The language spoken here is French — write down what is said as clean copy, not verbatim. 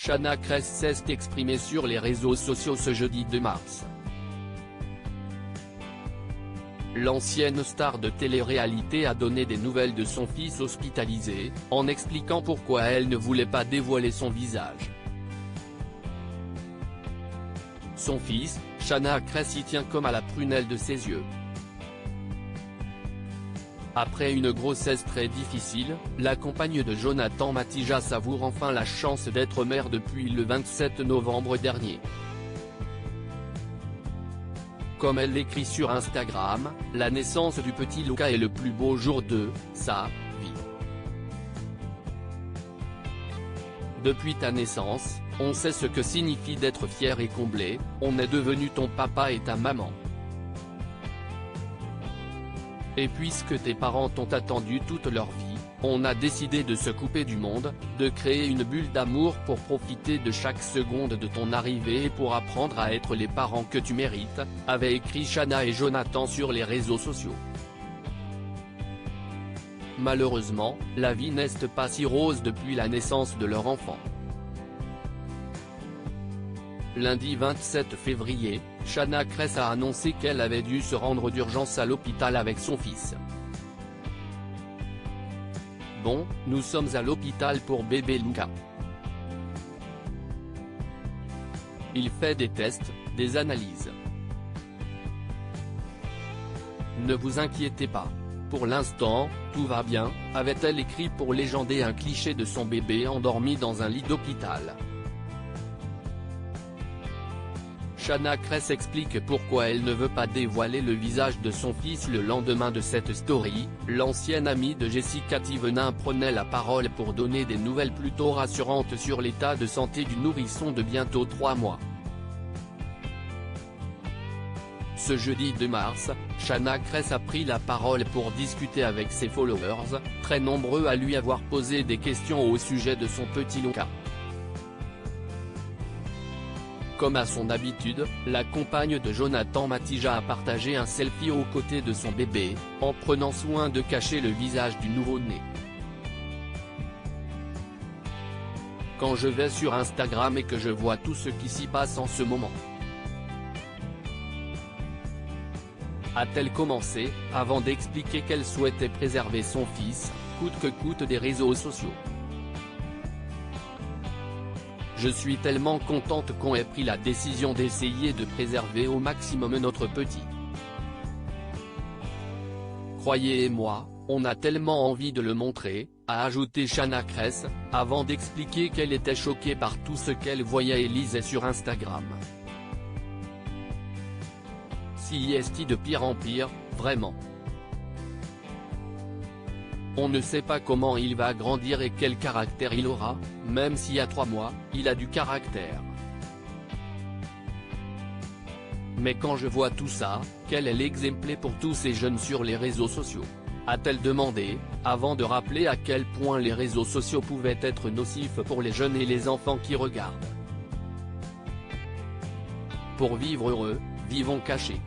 Chana Cres s'est exprimée sur les réseaux sociaux ce jeudi 2 mars. L'ancienne star de télé-réalité a donné des nouvelles de son fils hospitalisé, en expliquant pourquoi elle ne voulait pas dévoiler son visage. Son fils, Chana Cres, y tient comme à la prunelle de ses yeux. Après une grossesse très difficile, la compagne de Jonathan Matija savoure enfin la chance d'être mère depuis le 27 novembre dernier. Comme elle l'écrit sur Instagram, la naissance du petit Luca est le plus beau jour de sa vie. Depuis ta naissance, on sait ce que signifie d'être fier et comblé, on est devenu ton papa et ta maman. Et puisque tes parents t'ont attendu toute leur vie, on a décidé de se couper du monde, de créer une bulle d'amour pour profiter de chaque seconde de ton arrivée et pour apprendre à être les parents que tu mérites, avaient écrit Chana et Jonathan sur les réseaux sociaux. Malheureusement, la vie n'est pas si rose depuis la naissance de leur enfant. Lundi 27 février, Chana Cres a annoncé qu'elle avait dû se rendre d'urgence à l'hôpital avec son fils. Bon, nous sommes à l'hôpital pour bébé Luca. Il fait des tests, des analyses. Ne vous inquiétez pas. Pour l'instant, tout va bien, avait-elle écrit pour légender un cliché de son bébé endormi dans un lit d'hôpital. Chana Cres explique pourquoi elle ne veut pas dévoiler le visage de son fils le lendemain de cette story. L'ancienne amie de Jessica Thévenin prenait la parole pour donner des nouvelles plutôt rassurantes sur l'état de santé du nourrisson de bientôt 3 mois. Ce jeudi 2 mars, Chana Cres a pris la parole pour discuter avec ses followers, très nombreux à lui avoir posé des questions au sujet de son petit Luca. Comme à son habitude, la compagne de Jonathan Matija a partagé un selfie aux côtés de son bébé, en prenant soin de cacher le visage du nouveau-né. Quand je vais sur Instagram et que je vois tout ce qui s'y passe en ce moment, a-t-elle commencé, avant d'expliquer qu'elle souhaitait préserver son fils, coûte que coûte des réseaux sociaux. Je suis tellement contente qu'on ait pris la décision d'essayer de préserver au maximum notre petit. Croyez-moi, on a tellement envie de le montrer, a ajouté Chana Cres, avant d'expliquer qu'elle était choquée par tout ce qu'elle voyait et lisait sur Instagram. Si est de pire en pire, vraiment. On ne sait pas comment il va grandir et quel caractère il aura, même si à 3 mois, il a du caractère. Mais quand je vois tout ça, quel est l'exemple pour tous ces jeunes sur les réseaux sociaux, a-t-elle demandé, avant de rappeler à quel point les réseaux sociaux pouvaient être nocifs pour les jeunes et les enfants qui regardent. Pour vivre heureux, vivons cachés.